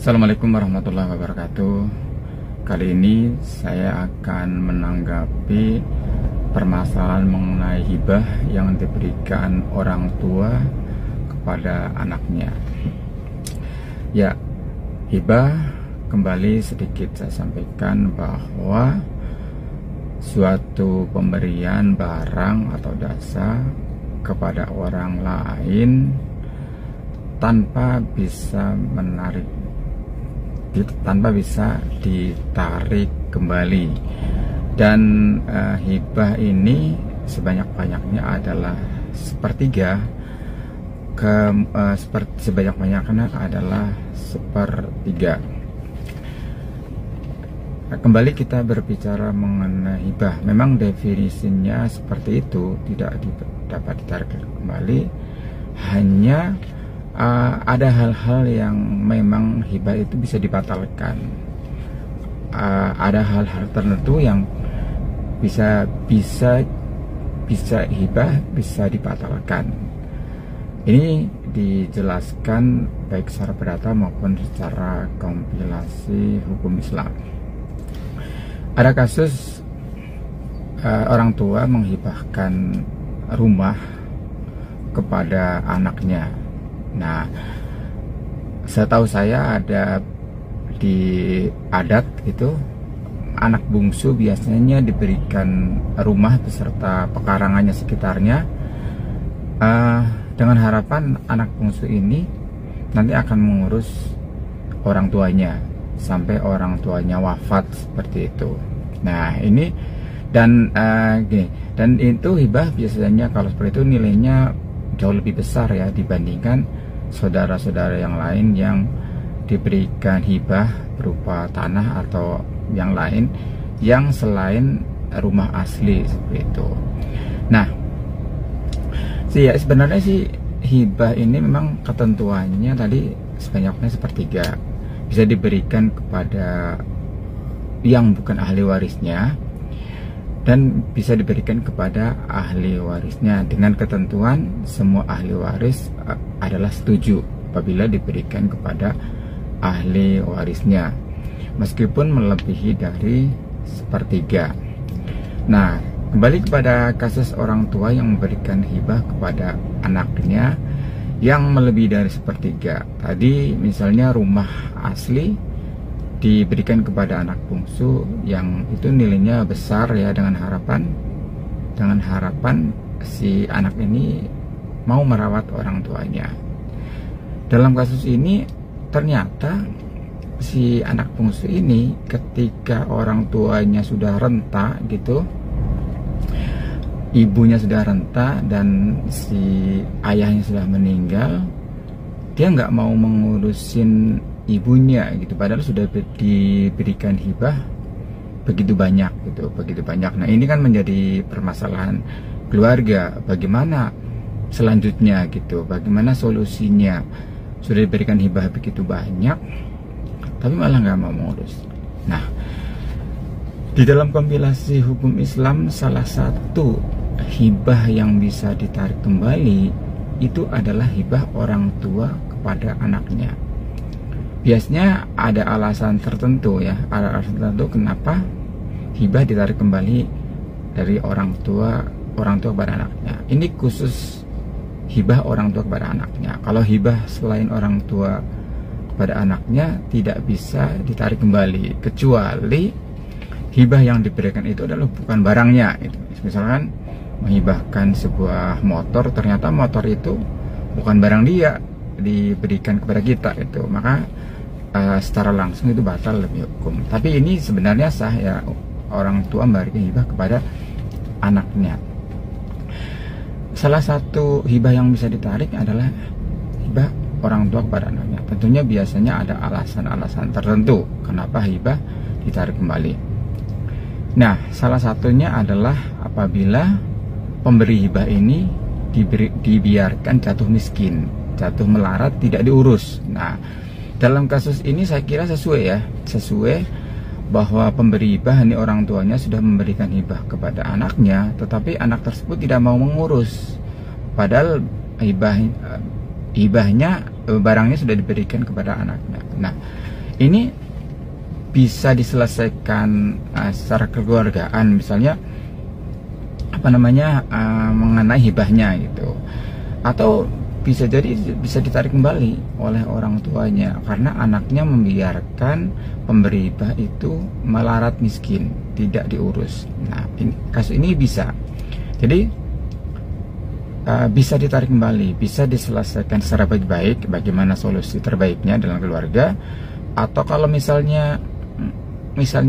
Assalamualaikum warahmatullahi wabarakatuh. Kali ini saya akan menanggapi permasalahan mengenai hibah yang diberikan orang tua kepada anaknya. Ya, hibah kembali sedikit saya sampaikan bahwa suatu pemberian barang atau jasa kepada orang lain tanpa bisa ditarik kembali, dan hibah ini sebanyak-banyaknya adalah sepertiga, sebanyak-banyaknya adalah sepertiga. Kembali kita berbicara mengenai hibah, memang definisinya seperti itu, tidak dapat ditarik kembali. Hanya ada hal-hal yang memang hibah itu bisa dibatalkan. Ada hal-hal tertentu yang bisa hibah bisa dibatalkan. Ini dijelaskan baik secara perdata maupun secara kompilasi hukum Islam. Ada kasus orang tua menghibahkan rumah kepada anaknya. Nah, setahu saya ada di adat itu, anak bungsu biasanya diberikan rumah beserta pekarangannya sekitarnya, dengan harapan anak bungsu ini nanti akan mengurus orang tuanya sampai orang tuanya wafat, seperti itu. Nah, ini dan itu hibah biasanya kalau seperti itu nilainya jauh lebih besar ya dibandingkan saudara-saudara yang lain yang diberikan hibah berupa tanah atau yang lain yang selain rumah asli, seperti itu. Nah, sebenarnya sih hibah ini memang ketentuannya tadi sebanyaknya sepertiga, bisa diberikan kepada yang bukan ahli warisnya dan bisa diberikan kepada ahli warisnya dengan ketentuan semua ahli waris adalah setuju apabila diberikan kepada ahli warisnya, meskipun melebihi dari sepertiga. Nah, kembali kepada kasus orang tua yang memberikan hibah kepada anaknya yang melebihi dari sepertiga. Tadi misalnya rumah asli diberikan kepada anak bungsu yang itu nilainya besar ya, dengan harapan si anak ini mau merawat orang tuanya. Dalam kasus ini ternyata si anak bungsu ini ketika orang tuanya sudah renta gitu, ibunya sudah renta dan si ayahnya sudah meninggal, dia nggak mau mengurusin ibunya gitu, padahal sudah diberikan hibah begitu banyak. Nah, ini kan menjadi permasalahan keluarga, bagaimana selanjutnya gitu, bagaimana solusinya. Sudah diberikan hibah begitu banyak tapi malah nggak mau mengurus. Nah, di dalam kompilasi hukum Islam, salah satu hibah yang bisa ditarik kembali itu adalah hibah orang tua kepada anaknya. Biasanya ada alasan tertentu ya, ada alasan tertentu kenapa hibah ditarik kembali dari orang tua kepada anaknya. Ini khusus hibah orang tua kepada anaknya. Kalau hibah selain orang tua kepada anaknya tidak bisa ditarik kembali, kecuali hibah yang diberikan itu adalah bukan barangnya. Misalkan menghibahkan sebuah motor, ternyata motor itu bukan barang dia, diberikan kepada kita, itu maka secara langsung itu batal demi hukum. Tapi ini sebenarnya sah ya, orang tua memberikan hibah kepada anaknya. Salah satu hibah yang bisa ditarik adalah hibah orang tua kepada anaknya. Tentunya biasanya ada alasan-alasan tertentu kenapa hibah ditarik kembali. Nah, salah satunya adalah apabila pemberi hibah ini dibiarkan jatuh miskin, jatuh melarat, tidak diurus. Nah, dalam kasus ini saya kira sesuai bahwa pemberi hibah ini orang tuanya sudah memberikan hibah kepada anaknya, tetapi anak tersebut tidak mau mengurus, padahal hibahnya barangnya sudah diberikan kepada anaknya. Nah, ini bisa diselesaikan secara kekeluargaan, misalnya mengenai hibahnya gitu, atau bisa jadi bisa ditarik kembali oleh orang tuanya karena anaknya membiarkan pemberi hibah itu melarat miskin, tidak diurus. Nah, kasus ini bisa. Jadi bisa ditarik kembali, bisa diselesaikan secara baik-baik, bagaimana solusi terbaiknya dalam keluarga. Atau kalau misalnya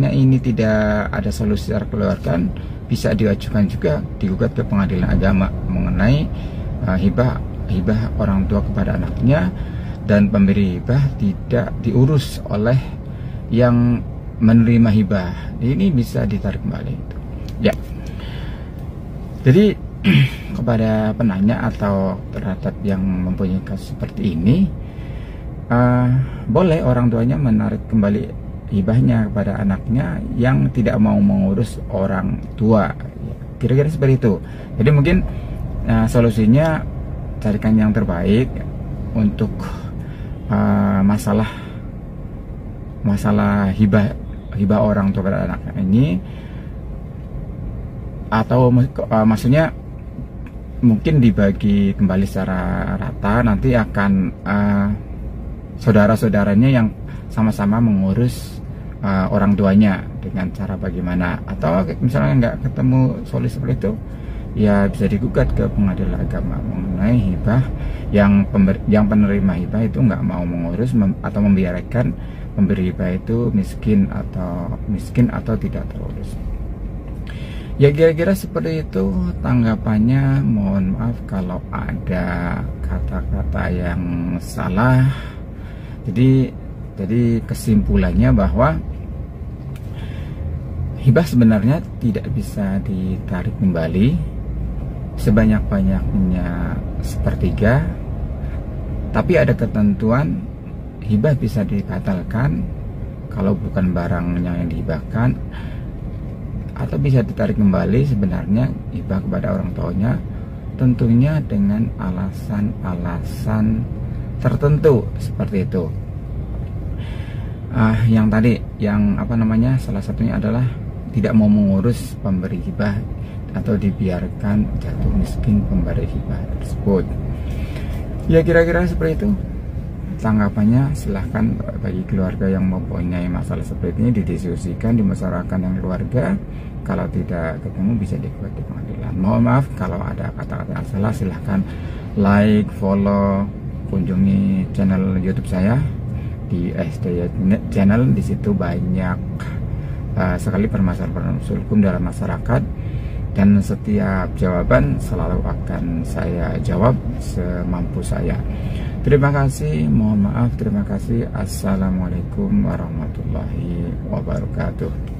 ini tidak ada solusi secara keluarga, bisa diajukan juga, digugat ke pengadilan agama mengenai hibah orang tua kepada anaknya, dan pemberi hibah tidak diurus oleh yang menerima hibah. Ini bisa ditarik kembali itu. Ya. Jadi kepada penanya atau terhadap yang mempunyai kasus seperti ini, boleh orang tuanya menarik kembali hibahnya kepada anaknya yang tidak mau mengurus orang tua. Kira-kira seperti itu. Jadi mungkin solusinya carikan yang terbaik untuk masalah hibah orang tua pada anak ini, atau maksudnya mungkin dibagi kembali secara rata, nanti akan saudara-saudaranya yang sama-sama mengurus orang tuanya dengan cara bagaimana. Atau misalnya nggak ketemu solusi seperti itu, ya bisa digugat ke pengadilan agama mengenai hibah yang penerima hibah itu nggak mau mengurus atau membiarkan pemberi hibah itu miskin atau tidak terurus. Ya kira-kira seperti itu tanggapannya. Mohon maaf kalau ada kata-kata yang salah. Jadi kesimpulannya bahwa hibah sebenarnya tidak bisa ditarik kembali sebanyak-banyaknya sepertiga, tapi ada ketentuan hibah bisa dibatalkan kalau bukan barangnya yang dihibahkan, atau bisa ditarik kembali sebenarnya hibah kepada orang tuanya, tentunya dengan alasan-alasan tertentu seperti itu. Salah satunya adalah tidak mau mengurus pemberi hibah atau dibiarkan jatuh miskin pemberi hibah tersebut. Ya kira-kira seperti itu tanggapannya. Silahkan bagi keluarga yang mempunyai masalah seperti ini didiskusikan, dimusyawarahkan dengan keluarga. Kalau tidak ketemu bisa digugat di pengadilan. Mohon maaf kalau ada kata-kata yang salah. Silahkan like, follow, kunjungi channel YouTube saya di SDY Channel. Di situ banyak sekali permasalahan hukum dalam masyarakat, dan setiap jawaban selalu akan saya jawab semampu saya. Terima kasih, mohon maaf, terima kasih. Assalamualaikum warahmatullahi wabarakatuh.